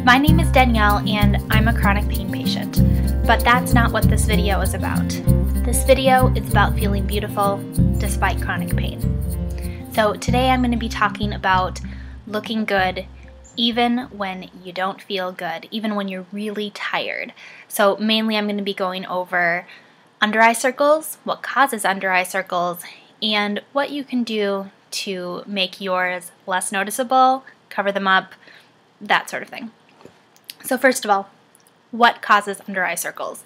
My name is Danielle and I'm a chronic pain patient, but that's not what this video is about. This video is about feeling beautiful despite chronic pain. So today I'm going to be talking about looking good even when you don't feel good, even when you're really tired. So mainly I'm going to be going over under eye circles, what causes under eye circles, and what you can do to make yours less noticeable, cover them up, that sort of thing. So first of all, what causes under eye circles?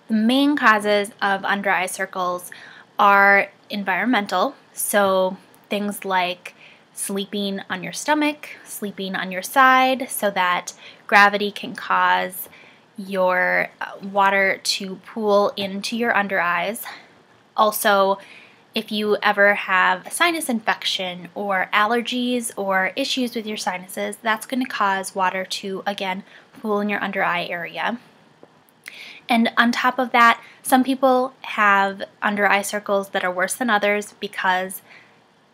The main causes of under eye circles are environmental, so things like sleeping on your stomach, sleeping on your side, so that gravity can cause your water to pool into your under eyes. Also, if you ever have a sinus infection or allergies or issues with your sinuses, that's going to cause water to, again, pool in your under eye area. And on top of that, some people have under eye circles that are worse than others because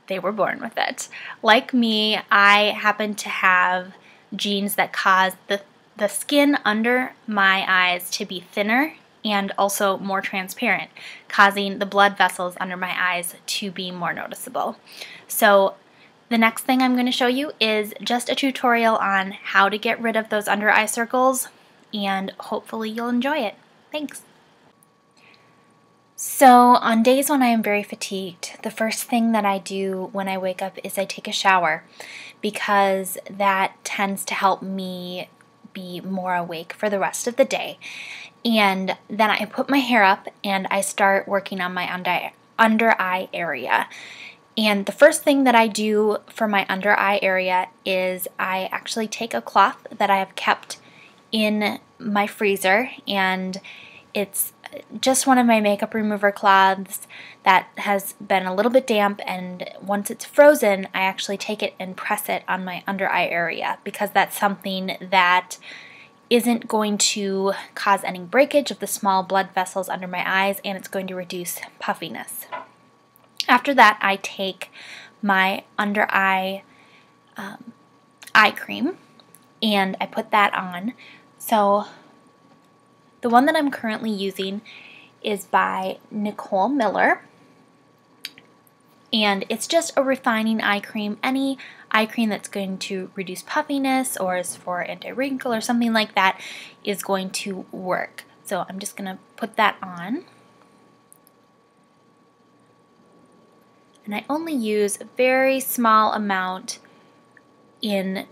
they were born with it. Like me, I happen to have genes that cause the skin under my eyes to be thinner and also more transparent, causing the blood vessels under my eyes to be more noticeable. So the next thing I'm going to show you is just a tutorial on how to get rid of those under eye circles, and hopefully you'll enjoy it. Thanks! So on days when I am very fatigued, the first thing that I do when I wake up is I take a shower, because that tends to help me be more awake for the rest of the day. And then I put my hair up and I start working on my under eye area. And the first thing that I do for my under eye area is I actually take a cloth that I have kept in my freezer, and it's just one of my makeup remover cloths that has been a little bit damp, and once it's frozen, I actually take it and press it on my under eye area, because that's something that isn't going to cause any breakage of the small blood vessels under my eyes, and it's going to reduce puffiness. After that, I take my under eye eye cream and I put that on. So the one that I'm currently using is by Nicole Miller, and it's just a refining eye cream. Any eye cream that's going to reduce puffiness or is for anti-wrinkle or something like that is going to work. So I'm just going to put that on. And I only use a very small amount in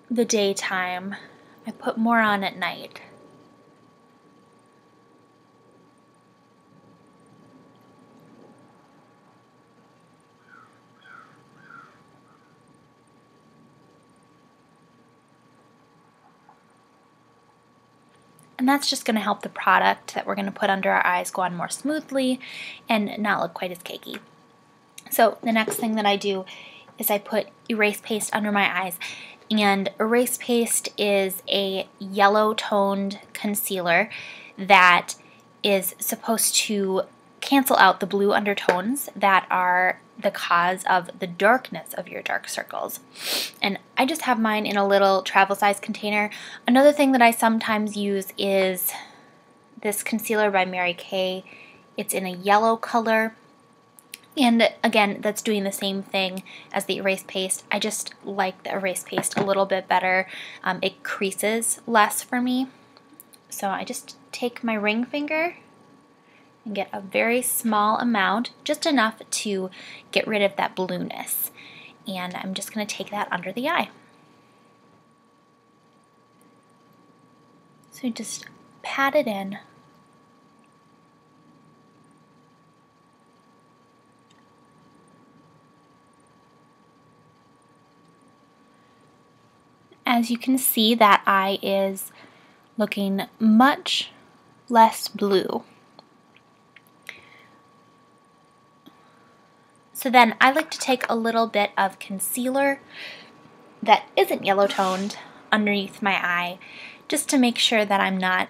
the daytime. I put more on at night. And that's just going to help the product that we're going to put under our eyes go on more smoothly and not look quite as cakey. So the next thing that I do is I put erase paste under my eyes. And erase paste is a yellow toned concealer that is supposed to cancel out the blue undertones that are the cause of the darkness of your dark circles. And I just have mine in a little travel size container. Another thing that I sometimes use is this concealer by Mary Kay. It's in a yellow color. And again, that's doing the same thing as the erase paste. I just like the erase paste a little bit better. It creases less for me. So I just take my ring finger and get a very small amount, just enough to get rid of that blueness. And I'm just going to take that under the eye. So just pat it in. As you can see, that eye is looking much less blue. So then I like to take a little bit of concealer that isn't yellow toned underneath my eye, just to make sure that I'm not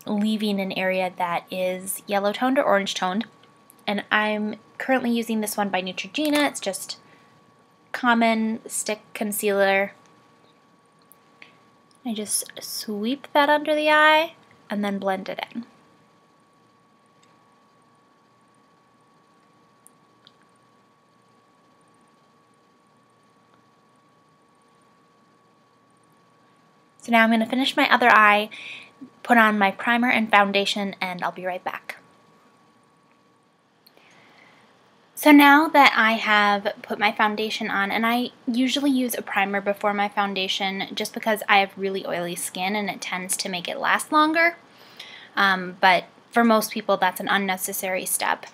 leaving an area that is yellow toned or orange toned. And I'm currently using this one by Neutrogena. It's just common stick concealer. I just sweep that under the eye and then blend it in. So now I'm going to finish my other eye, put on my primer and foundation, and I'll be right back. So now that I have put my foundation on, and I usually use a primer before my foundation just because I have really oily skin and it tends to make it last longer. But for most people that's an unnecessary step.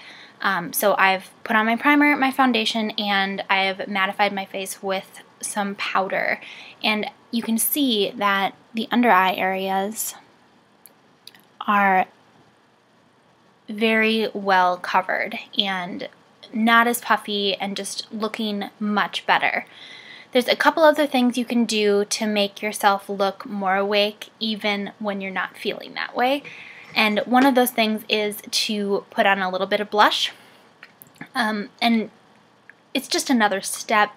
So I've put on my primer, my foundation, and I have mattified my face with some powder. And you can see that the under eye areas are very well covered and not as puffy and just looking much better. There's a couple other things you can do to make yourself look more awake even when you're not feeling that way. And one of those things is to put on a little bit of blush. And it's just another step.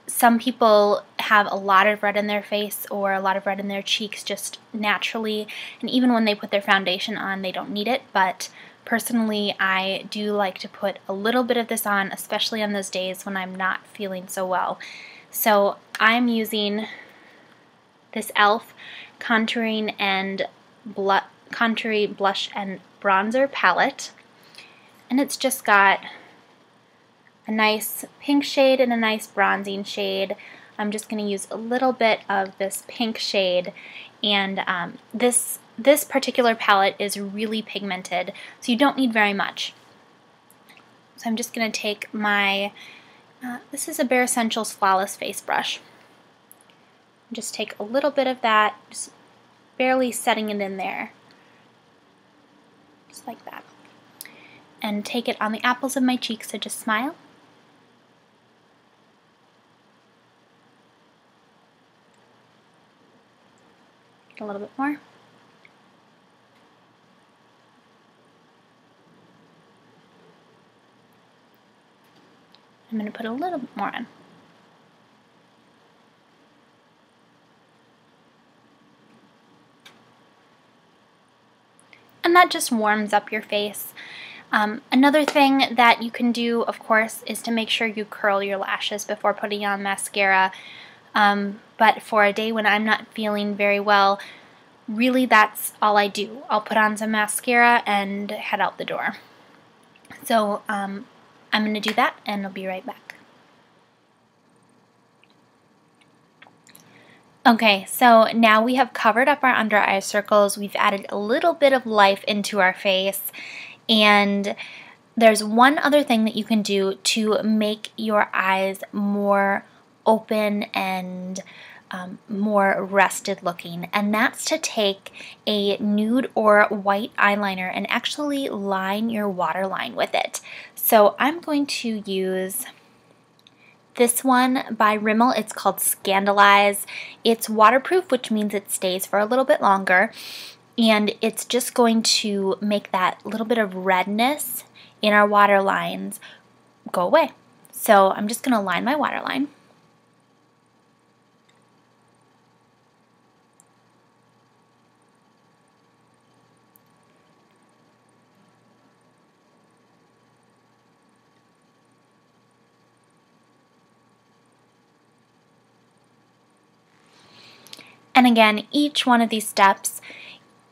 Some people have a lot of red in their face or a lot of red in their cheeks just naturally, and even when they put their foundation on, they don't need it, but personally, I do like to put a little bit of this on, especially on those days when I'm not feeling so well. So I'm using this e.l.f. contouring blush and bronzer palette, and it's just got a nice pink shade and a nice bronzing shade. I'm just going to use a little bit of this pink shade, and this particular palette is really pigmented, so you don't need very much. So I'm just going to take my, this is a Bare Essentials Flawless Face Brush. Just take a little bit of that, just barely setting it in there, just like that. And take it on the apples of my cheeks, so just smile. A little bit more. I'm going to put a little bit more on. And that just warms up your face. Another thing that you can do, of course, is to make sure you curl your lashes before putting on mascara. But for a day when I'm not feeling very well, really that's all I do. I'll put on some mascara and head out the door. So I'm going to do that, and I'll be right back. Okay, so now we have covered up our under eye circles. We've added a little bit of life into our face, and there's one other thing that you can do to make your eyes more open and more rested looking, and that's to take a nude or white eyeliner and actually line your waterline with it. So I'm going to use this one by Rimmel. It's called Scandalize. It's waterproof, which means it stays for a little bit longer, and it's just going to make that little bit of redness in our waterlines go away. So I'm just going to line my waterline. And again, each one of these steps,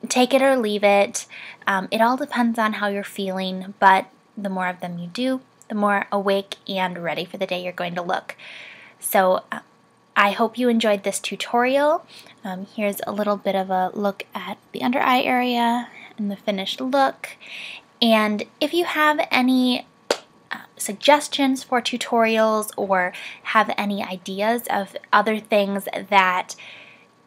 take it or leave it. It all depends on how you're feeling, but the more of them you do, the more awake and ready for the day you're going to look. So I hope you enjoyed this tutorial. Here's a little bit of a look at the under eye area and the finished look. And if you have any suggestions for tutorials or have any ideas of other things that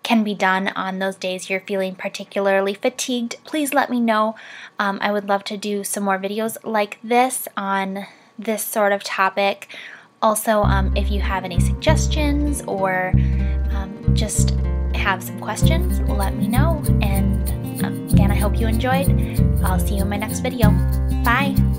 can be done on those days you're feeling particularly fatigued, please let me know. I would love to do some more videos like this on this sort of topic. Also, if you have any suggestions or just have some questions, let me know. And again, I hope you enjoyed. I'll see you in my next video. Bye!